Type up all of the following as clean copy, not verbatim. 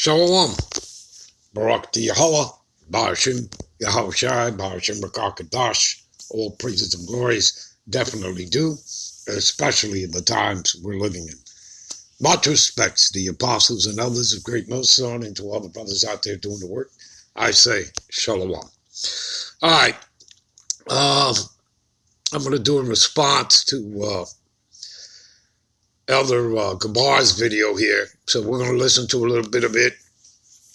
Shalom. Barak to Yahweh, Ba'ashim, Yahushai, Ba'ashim Rakakadash. All praises and glories definitely do, especially in the times we're living in. Much respects to the apostles and others of great Millstone and to all the brothers out there doing the work. I say Shalom. All right. I'm going to do a response to Elder Gabar's video here. So we're going to listen to a little bit of it.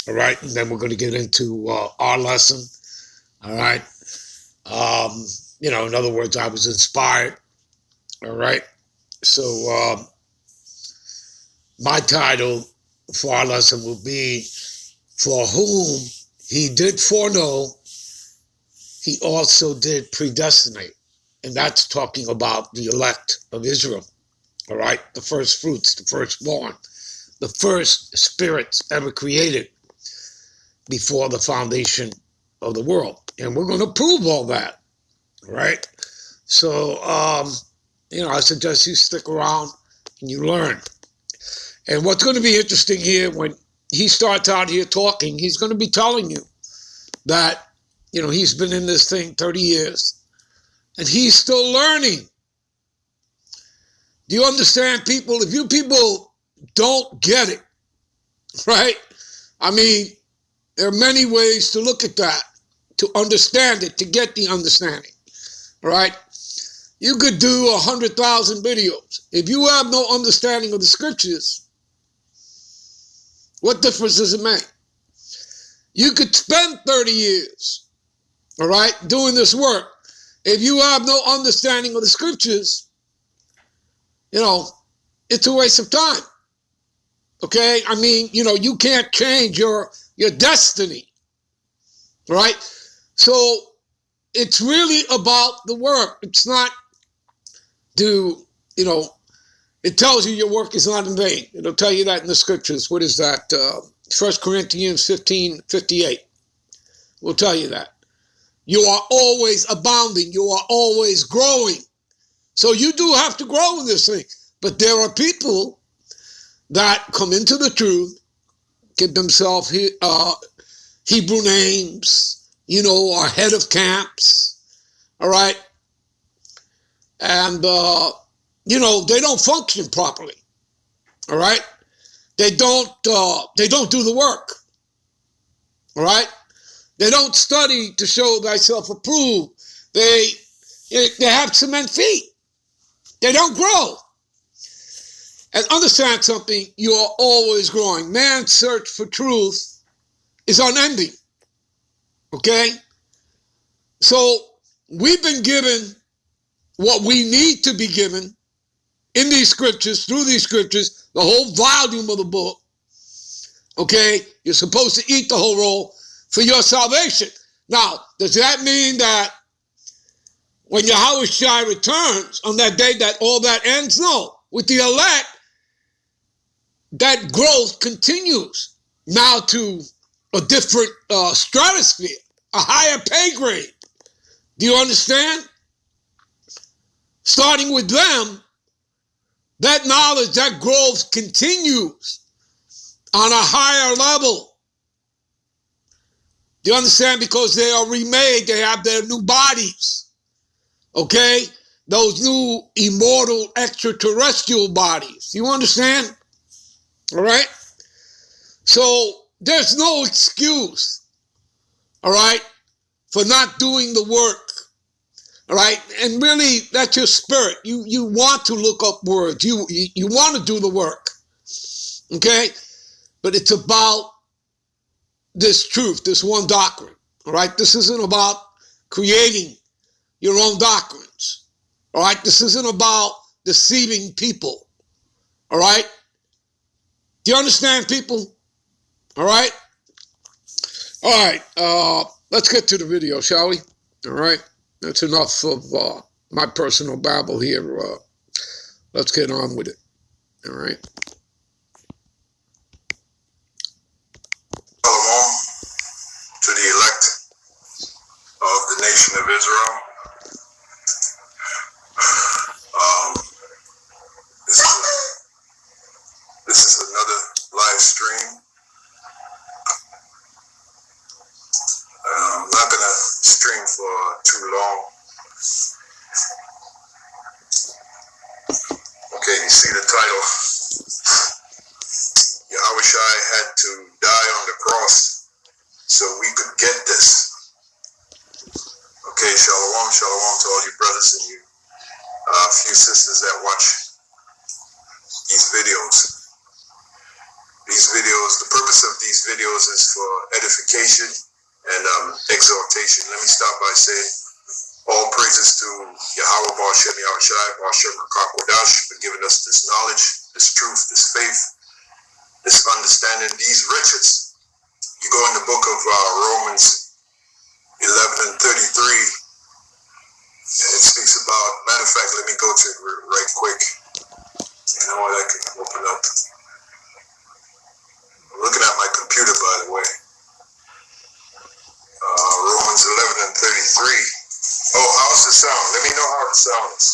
All right. And then we're going to get into our lesson. All right. In other words, I was inspired. All right. So my title for our lesson will be, For whom he did foreknow, he also did predestinate. And that's talking about the elect of Israel. All right. The first fruits, the firstborn, the first spirits ever created before the foundation of the world. And we're going to prove all that. All right. So, I suggest you stick around and you learn. And what's going to be interesting here, when he starts out here talking, he's going to be telling you that, he's been in this thing 30 years and he's still learning. Do you understand, people? If you people don't get it, right? I mean, there are many ways to look at that, to understand it, to get the understanding, all right? You could do 100,000 videos. If you have no understanding of the scriptures, what difference does it make? You could spend 30 years, all right, doing this work. If you have no understanding of the scriptures, it's a waste of time, okay? I mean, you can't change your destiny, right? So it's really about the work. It's not it tells you your work is not in vain. It'll tell you that in the scriptures. What is that? 1 Corinthians 15:58 will tell you that. You are always abounding. You are always growing. So you do have to grow in this thing. But there are people that come into the truth, give themselves Hebrew names, are head of camps, all right? And, they don't function properly, all right? They don't do the work, all right? They don't study to show thyself approved. They have cement feet. They don't grow. And understand something, you are always growing. Man's search for truth is unending, okay? So we've been given what we need to be given in these scriptures, through these scriptures, the whole volume of the book, okay? You're supposed to eat the whole roll for your salvation. Now, does that mean that when Yahushai returns on that day that all that ends? No. With the elect, that growth continues now to a different stratosphere, a higher pay grade. Do you understand? Starting with them, that knowledge, that growth continues on a higher level. Do you understand? Because they are remade, they have their new bodies, okay? Those new immortal extraterrestrial bodies. You understand? All right? So there's no excuse, all right, for not doing the work, all right? And really, that's your spirit. You want to look up words. You want to do the work, okay? But it's about this truth, this one doctrine, all right? This isn't about creating your own doctrines, all right? This isn't about deceiving people, all right? Do you understand, people? All right? All right, let's get to the video, shall we? All right? That's enough of my personal babble here. Let's get on with it. All right? Shalom to the elect of the nation of Israel. This is another live stream Yahushua had to die on the cross so we could get this. Okay, shalom, shalom to all you brothers and you few sisters that watch these videos. These videos, the purpose of these videos is for edification and exaltation. Let me start by saying all praises to Yahweh Ba'ashem Yahushai, Ba'ashem Rakakodash, for giving us this knowledge, this truth, this faith, this understanding, these riches. You go in the book of Romans 11 and 33, and it speaks about, matter of fact, let me go to it right quick. You know what, I can open up. I'm looking at my computer, by the way. Romans 11 and 33. Oh, how's the sound? Let me know how the sound is.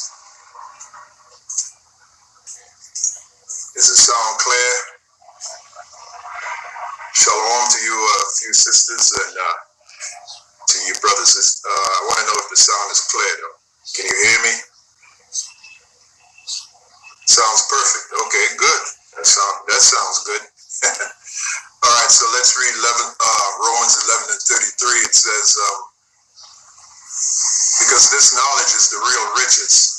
Is the sound clear? Shalom to you, few sisters, and to you brothers. I want to know if the sound is clear, though. Can you hear me? Sounds perfect. Okay, good. That sounds good. All right, so let's read Romans 11 and 33. It says, because this knowledge is the real riches.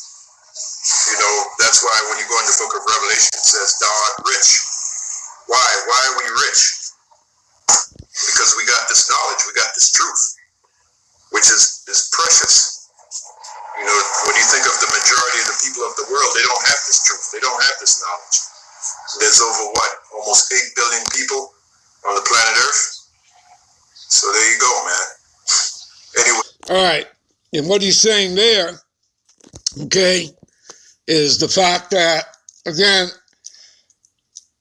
You know, that's why when you go in the book of Revelation, it says, thou art rich. Why? Why are we rich? Because we got this knowledge, we got this truth, which is precious. You know, when you think of the majority of the people of the world, they don't have this truth. They don't have this knowledge. There's over, almost 8 billion people on the planet Earth. So there you go, man. Anyway. All right. And what he's saying there, okay, is the fact that, again,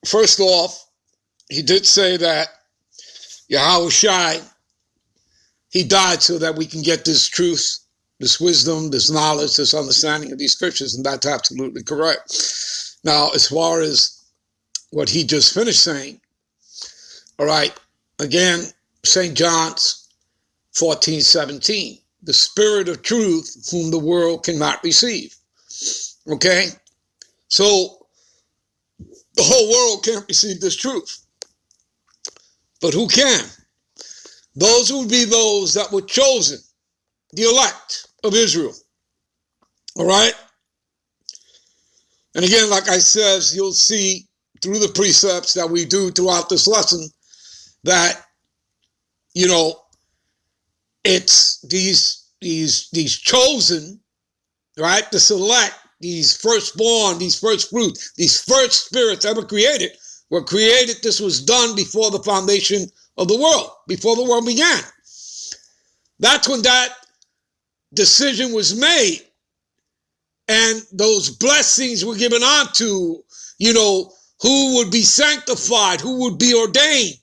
first off, he did say that Yahushai, he died so that we can get this truth, this wisdom, this knowledge, this understanding of these scriptures, and that's absolutely correct. Now, as far as what he just finished saying, all right, again, St. John's 14:17, the spirit of truth whom the world cannot receive. Okay? So, the whole world can't receive this truth. But who can? Those would be those that were chosen, the elect of Israel. All right? And again, like I said, you'll see through the precepts that we do throughout this lesson that, you know, it's these chosen, right? The select, these firstborn, these first fruits, these first spirits ever created were created. This was done before the foundation of the world, before the world began. That's when that decision was made. And those blessings were given unto, you know, who would be sanctified, who would be ordained.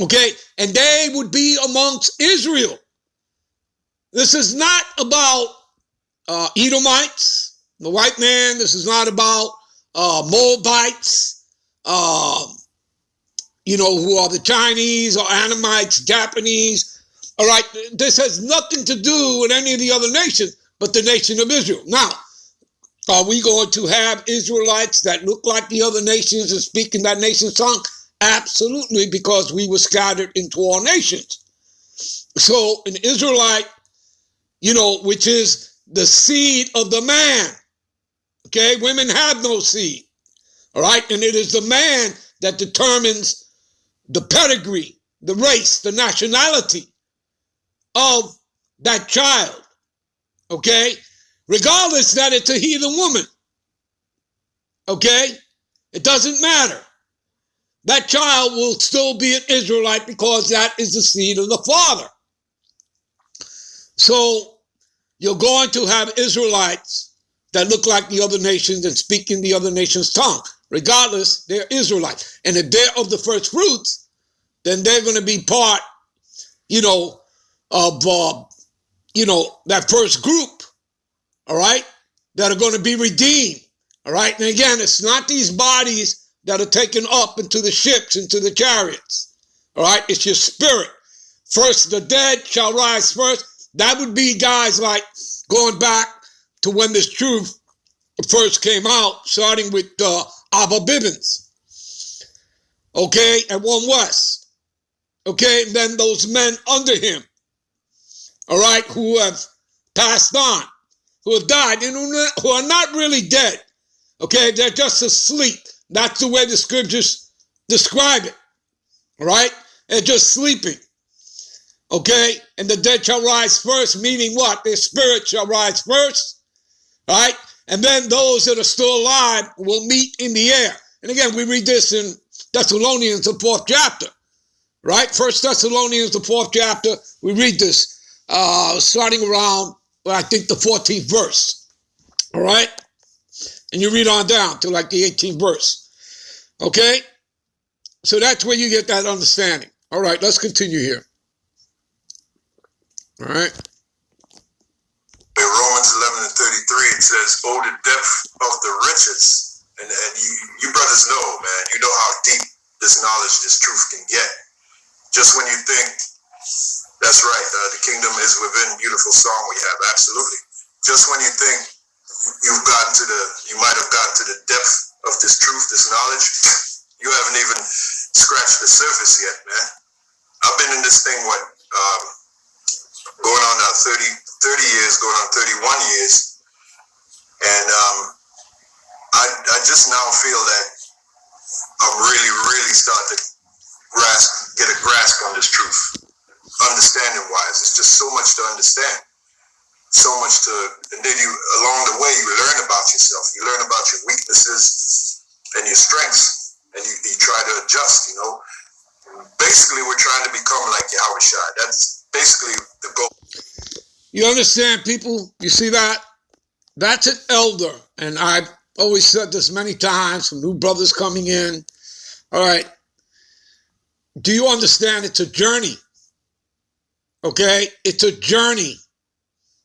Okay, and they would be amongst Israel. This is not about Edomites, the white man. This is not about Moabites, you know, who are the Chinese or Anamites, Japanese. All right, this has nothing to do with any of the other nations but the nation of Israel. Now, are we going to have Israelites that look like the other nations and speak in that nation's tongue? Absolutely, because we were scattered into all nations. So an Israelite, you know, which is the seed of the man. Okay, women have no seed. All right, and it is the man that determines the pedigree, the race, the nationality of that child. Okay, regardless that it's a heathen woman. Okay, it doesn't matter. That child will still be an Israelite because that is the seed of the father. So you're going to have Israelites that look like the other nations and speak in the other nation's tongue. Regardless, they're Israelites. And if they're of the first fruits, then they're going to be part, you know, of, you know, that first group, all right, that are going to be redeemed, all right? And again, it's not these bodies that are taken up into the ships, into the chariots. All right, it's your spirit. First, the dead shall rise first. That would be guys like going back to when this truth first came out, starting with Abba Bibbins. okay, and one west. Okay, and then those men under him, all right, who have passed on, who have died, and who are not really dead. Okay, they're just asleep. That's the way the scriptures describe it. All right, they're just sleeping. Okay, and the dead shall rise first, meaning what? Their spirit shall rise first. All right, and then those that are still alive will meet in the air. And again, we read this in Thessalonians, the 4th chapter. Right, 1 Thessalonians, the 4th chapter. We read this starting around, I think, the 14th verse. All right, and you read on down to like the 18th verse. Okay, so that's where you get that understanding. All right, let's continue here. All right. In Romans 11 and 33, it says, "Oh, the depth of the riches." And you brothers know, man, you know how deep this knowledge, this truth can get. Just when you think, that's right, the kingdom is within. Beautiful song we have, absolutely. Just when you think you might have gotten to the depth of this truth, this knowledge, you haven't even scratched the surface yet, man. I've been in this thing, going on now 30 years, going on 31 years. And I just now feel that I'm really, really starting to get a grasp on this truth, understanding wise. It's just so much to understand, and then along the way, you learn about yourself, you learn about your weaknesses and your strengths, and you try to adjust, Basically, we're trying to become like Yahweh Shai. That's basically the goal. You understand, people? You see that? That's an elder. And I've always said this many times from new brothers coming in. All right. Do you understand it's a journey? Okay? It's a journey.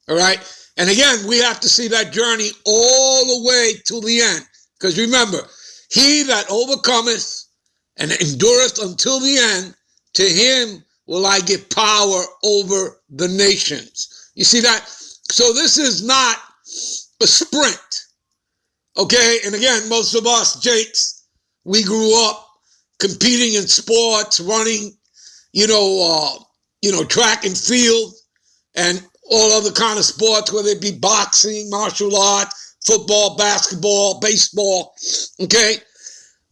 All right? And again, we have to see that journey all the way to the end. Because remember, he that overcometh and endureth until the end, to him will I give power over the nations. You see that? So this is not a sprint. Okay? And again, most of us, Jakes, we grew up competing in sports, running, track and field, and all other kind of sports, whether it be boxing, martial arts, football, basketball, baseball. Okay?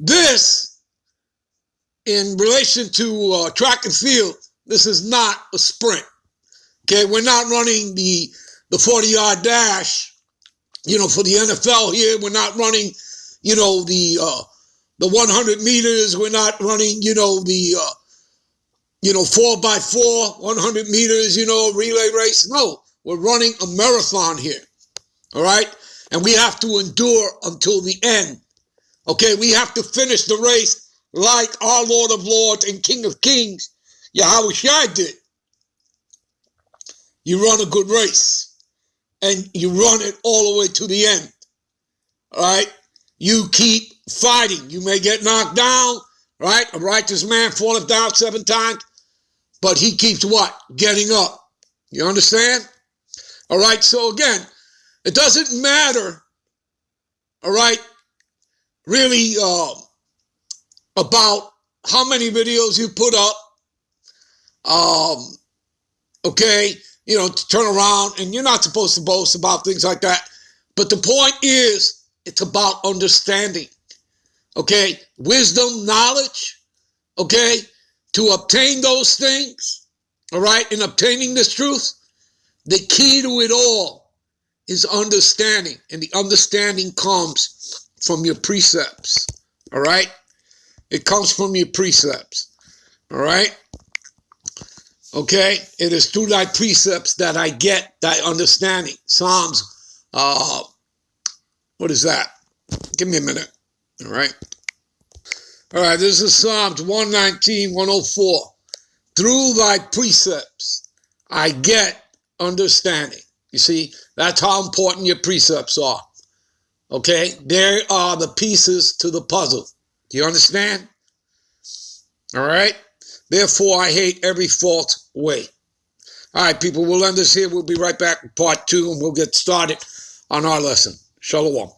This, in relation to track and field, this is not a sprint. Okay, we're not running the 40-yard dash, for the NFL here. We're not running, the 100 meters. We're not running, the 4x4, 100 meters, relay race. No, we're running a marathon here. All right, and we have to endure until the end. Okay, we have to finish the race like our Lord of Lords and King of Kings, Yahweh Shai, did. You run a good race, and you run it all the way to the end. All right? You keep fighting. You may get knocked down, right? A righteous man falleth down 7 times, but he keeps what? Getting up. You understand? All right, so again, it doesn't matter, all right, really, about how many videos you put up, okay, to turn around, and you're not supposed to boast about things like that. But the point is, it's about understanding, okay, wisdom, knowledge, okay, to obtain those things, all right, in obtaining this truth. The key to it all is understanding, and the understanding comes from your precepts, all right? It comes from your precepts, all right? Okay? It is through thy precepts that I get thy understanding. Psalms, what is that? Give me a minute, all right? All right, this is Psalms 119, 104. Through thy precepts, I get understanding. You see, that's how important your precepts are. Okay? There are the pieces to the puzzle. Do you understand? All right? Therefore, I hate every false way. All right, people, we'll end this here. We'll be right back with part 2, and we'll get started on our lesson. Shalom.